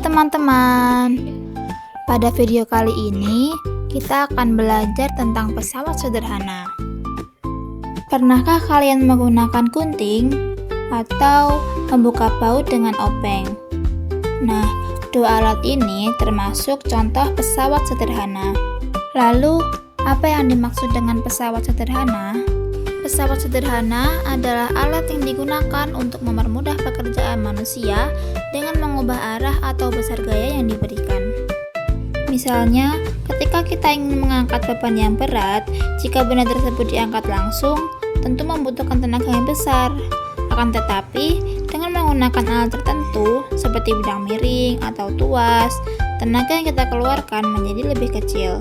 teman-teman, pada video kali ini kita akan belajar tentang pesawat sederhana. Pernahkah kalian menggunakan gunting atau membuka baut dengan obeng? Nah, dua alat ini termasuk contoh pesawat sederhana. Lalu, apa yang dimaksud dengan pesawat sederhana? Pesawat sederhana adalah alat yang digunakan untuk mempermudah pekerjaan manusia dengan mengubah arah atau besar gaya yang diberikan. Misalnya, ketika kita ingin mengangkat beban yang berat, jika benda tersebut diangkat langsung, tentu membutuhkan tenaga yang besar. Akan tetapi, dengan menggunakan alat tertentu seperti bidang miring atau tuas, tenaga yang kita keluarkan menjadi lebih kecil.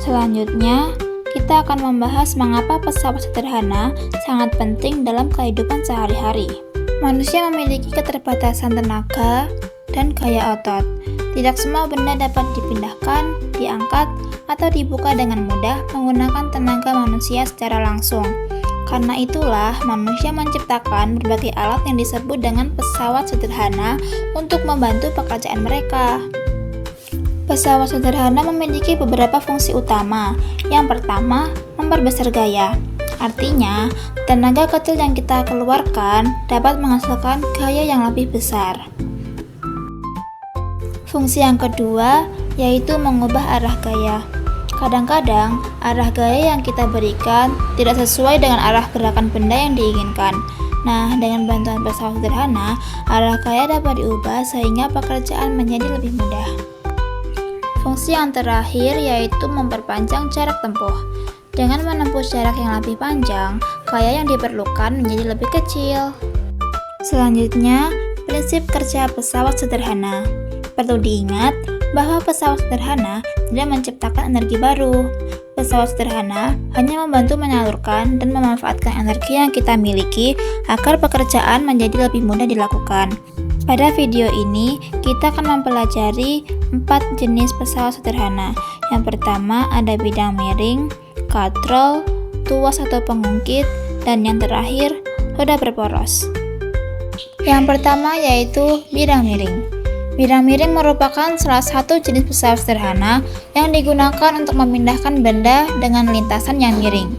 Selanjutnya, kita akan membahas mengapa pesawat sederhana sangat penting dalam kehidupan sehari-hari. Manusia memiliki keterbatasan tenaga dan gaya otot. Tidak semua benda dapat dipindahkan, diangkat, atau dibuka dengan mudah menggunakan tenaga manusia secara langsung. Karena itulah, manusia menciptakan berbagai alat yang disebut dengan pesawat sederhana untuk membantu pekerjaan mereka. Pesawat sederhana memiliki beberapa fungsi utama. Yang pertama, memperbesar gaya. Artinya, tenaga kecil yang kita keluarkan dapat menghasilkan gaya yang lebih besar. Fungsi yang kedua, yaitu mengubah arah gaya. Kadang-kadang, arah gaya yang kita berikan tidak sesuai dengan arah gerakan benda yang diinginkan. Nah, dengan bantuan pesawat sederhana, arah gaya dapat diubah sehingga pekerjaan menjadi lebih mudah. Fungsi yang terakhir yaitu memperpanjang jarak tempuh. Dengan menempuh jarak yang lebih panjang, gaya yang diperlukan menjadi lebih kecil. Selanjutnya, prinsip kerja pesawat sederhana. Perlu diingat bahwa pesawat sederhana tidak menciptakan energi baru. Pesawat sederhana hanya membantu menyalurkan dan memanfaatkan energi yang kita miliki agar pekerjaan menjadi lebih mudah dilakukan. Pada video ini, kita akan mempelajari 4 jenis pesawat sederhana. Yang pertama ada bidang miring, katrol, tuas atau pengungkit, dan yang terakhir, roda berporos. Yang pertama yaitu bidang miring. Bidang miring merupakan salah satu jenis pesawat sederhana yang digunakan untuk memindahkan benda dengan lintasan yang miring.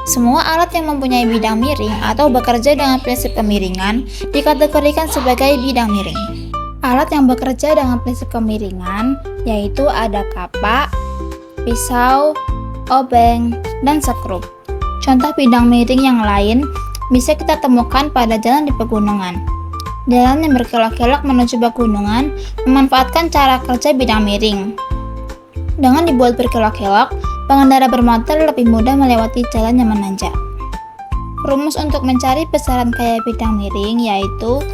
Semua alat yang mempunyai bidang miring atau bekerja dengan prinsip kemiringan dikategorikan sebagai bidang miring. Alat yang bekerja dengan prinsip kemiringan yaitu ada kapak, pisau, obeng, dan sekrup. Contoh bidang miring yang lain bisa kita temukan pada jalan di pegunungan. Jalan yang berkelok-kelok menuju pegunungan memanfaatkan cara kerja bidang miring. Dengan dibuat berkelok-kelok, pengendara bermotor lebih mudah melewati jalan yang menanjak. Rumus untuk mencari besaran gaya bidang miring yaitu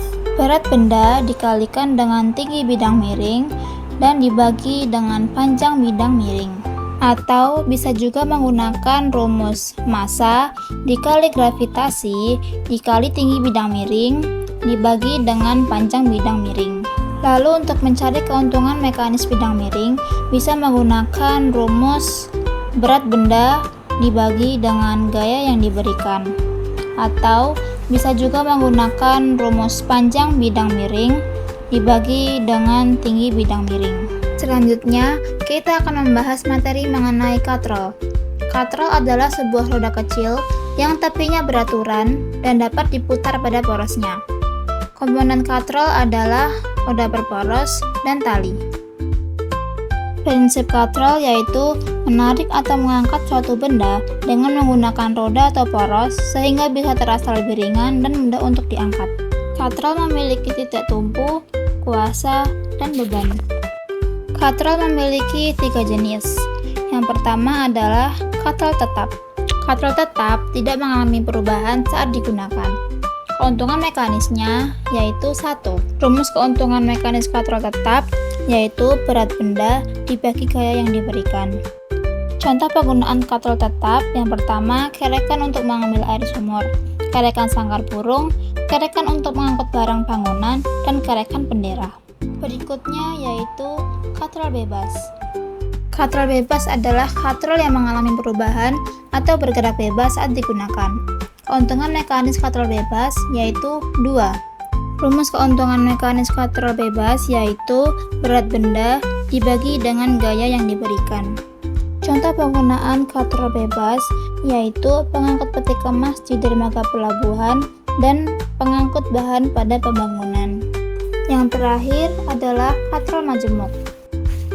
berat benda dikalikan dengan tinggi bidang miring dan dibagi dengan panjang bidang miring. Atau bisa juga menggunakan rumus massa dikali gravitasi dikali tinggi bidang miring dibagi dengan panjang bidang miring. Lalu untuk mencari keuntungan mekanis bidang miring bisa menggunakan rumus berat benda dibagi dengan gaya yang diberikan. Atau bisa juga menggunakan rumus panjang bidang miring dibagi dengan tinggi bidang miring. Selanjutnya, kita akan membahas materi mengenai katrol. Katrol adalah sebuah roda kecil yang tepinya beraturan dan dapat diputar pada porosnya. Komponen katrol adalah roda berporos dan tali. Prinsip katrol yaitu menarik atau mengangkat suatu benda dengan menggunakan roda atau poros sehingga bisa terasa lebih ringan dan mudah untuk diangkat. Katrol memiliki titik tumpu, kuasa, dan beban. Katrol memiliki 3 jenis. Yang pertama adalah katrol tetap. Katrol tetap tidak mengalami perubahan saat digunakan. Keuntungan mekanisnya yaitu 1. Rumus keuntungan mekanis katrol tetap yaitu berat benda dibagi gaya yang diberikan. Contoh penggunaan katrol tetap yang pertama, kerekan untuk mengambil air sumur, kerekan sangkar burung, kerekan untuk mengangkut barang bangunan, dan kerekan bendera. Berikutnya yaitu katrol bebas. Katrol bebas adalah katrol yang mengalami perubahan atau bergerak bebas saat digunakan. Keuntungan mekanis katrol bebas yaitu 2. Rumus keuntungan mekanis katrol bebas yaitu berat benda dibagi dengan gaya yang diberikan. Contoh penggunaan katrol bebas yaitu pengangkut peti kemas di dermaga pelabuhan dan pengangkut bahan pada pembangunan. Yang terakhir adalah katrol majemuk.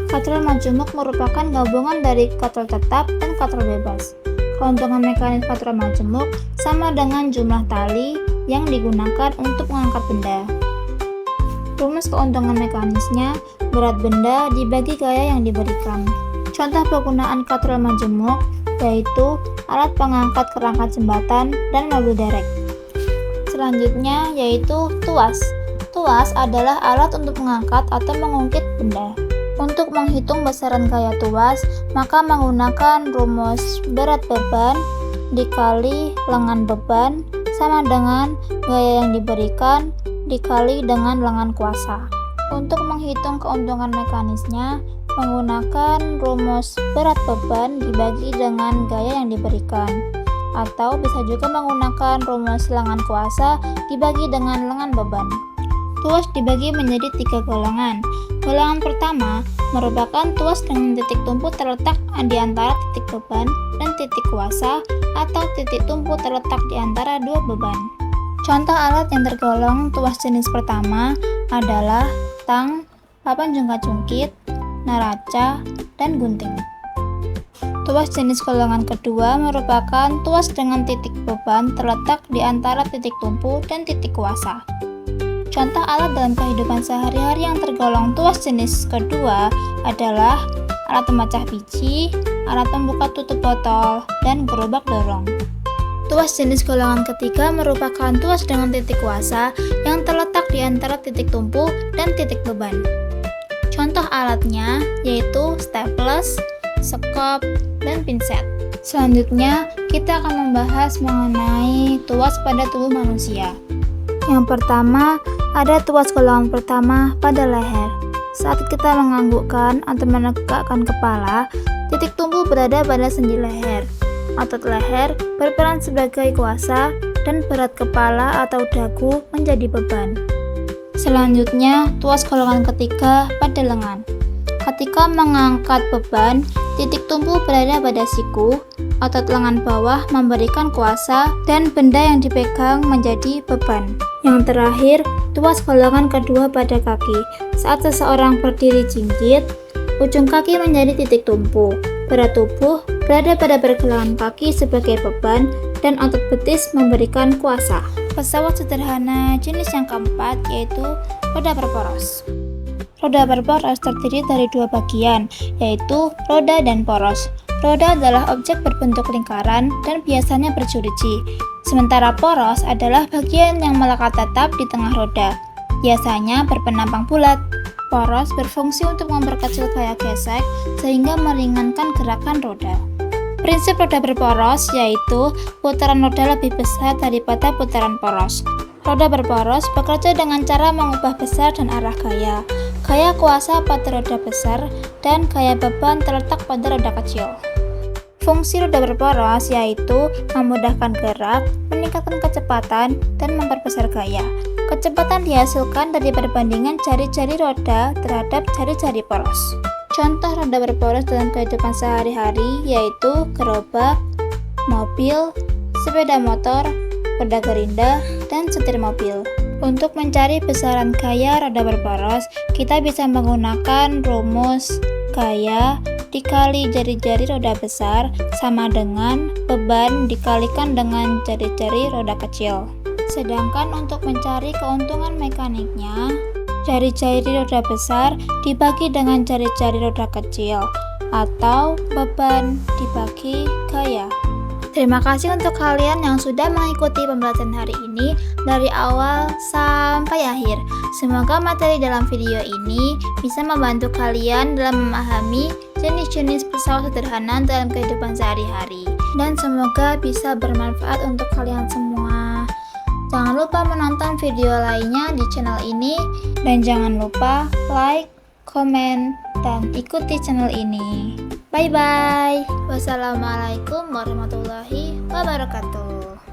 Katrol majemuk merupakan gabungan dari katrol tetap dan katrol bebas. Keuntungan mekanis katrol majemuk sama dengan jumlah tali yang digunakan untuk mengangkat benda. Rumus keuntungan mekanisnya berat benda dibagi gaya yang diberikan. Contoh penggunaan katrol majemuk yaitu alat pengangkat kerangka jembatan dan mobil derek. Selanjutnya yaitu tuas. Tuas adalah alat untuk mengangkat atau mengungkit benda. Untuk menghitung besaran gaya tuas, maka menggunakan rumus berat beban dikali lengan beban sama dengan gaya yang diberikan dikali dengan lengan kuasa. Untuk menghitung keuntungan mekanisnya, menggunakan rumus berat beban dibagi dengan gaya yang diberikan, atau bisa juga menggunakan rumus lengan kuasa dibagi dengan lengan beban. Tuas dibagi menjadi 3 golongan. Golongan pertama merupakan tuas dengan titik tumpu terletak di antara titik beban dan titik kuasa atau titik tumpu terletak di antara dua beban. Contoh alat yang tergolong tuas jenis pertama adalah tang, papan jungkat-jungkit, neraca, dan gunting. Tuas jenis golongan kedua merupakan tuas dengan titik beban terletak di antara titik tumpu dan titik kuasa. Contoh alat dalam kehidupan sehari-hari yang tergolong tuas jenis kedua adalah alat pemecah biji, alat pembuka tutup botol, dan gerobak dorong. Tuas jenis golongan ketiga merupakan tuas dengan titik kuasa yang terletak di antara titik tumpu dan titik beban. Contoh alatnya yaitu staples, sekop, dan pinset. Selanjutnya, kita akan membahas mengenai tuas pada tubuh manusia. Yang pertama, ada tuas golongan pertama pada leher. Saat kita menganggukkan atau menegakkan kepala, titik tumpu berada pada sendi leher. Otot leher berperan sebagai kuasa dan berat kepala atau dagu menjadi beban. Selanjutnya, tuas golongan ketiga pada lengan. Ketika mengangkat beban, titik tumpu berada pada siku, otot lengan bawah memberikan kuasa, dan benda yang dipegang menjadi beban. Yang terakhir, tuas golongan kedua pada kaki. Saat seseorang berdiri jinjit, ujung kaki menjadi titik tumpu. Berat tubuh berada pada pergelangan kaki sebagai beban, dan otot betis memberikan kuasa. Pesawat sederhana jenis yang keempat yaitu roda berporos. Roda berporos terdiri dari dua bagian, yaitu roda dan poros. Roda adalah objek berbentuk lingkaran dan biasanya bergerigi, sementara poros adalah bagian yang melekat tetap di tengah roda, biasanya berpenampang bulat. Poros berfungsi untuk memperkecil gaya gesek sehingga meringankan gerakan roda. Prinsip roda berporos yaitu putaran roda lebih besar daripada putaran poros. Roda berporos bekerja dengan cara mengubah besar dan arah gaya. Gaya kuasa pada roda besar dan gaya beban terletak pada roda kecil. Fungsi roda berporos yaitu memudahkan gerak, meningkatkan kecepatan, dan memperbesar gaya. Kecepatan dihasilkan dari perbandingan jari-jari roda terhadap jari-jari poros. Contoh roda berporos dalam kehidupan sehari-hari yaitu gerobak, mobil, sepeda motor, roda gerinda, dan setir mobil. Untuk mencari besaran gaya roda berporos, kita bisa menggunakan rumus gaya dikali jari-jari roda besar sama dengan beban dikalikan dengan jari-jari roda kecil. Sedangkan untuk mencari keuntungan mekaniknya, jari-jari roda besar dibagi dengan jari-jari roda kecil atau beban dibagi gaya. Terima kasih untuk kalian yang sudah mengikuti pembelajaran hari ini dari awal sampai akhir. Semoga materi dalam video ini bisa membantu kalian dalam memahami jenis-jenis pesawat sederhana dalam kehidupan sehari-hari. Dan semoga bisa bermanfaat untuk kalian semua. Jangan lupa menonton video lainnya di channel ini. Dan jangan lupa like, komen, dan ikuti channel ini. Bye-bye. Wassalamualaikum warahmatullahi wabarakatuh.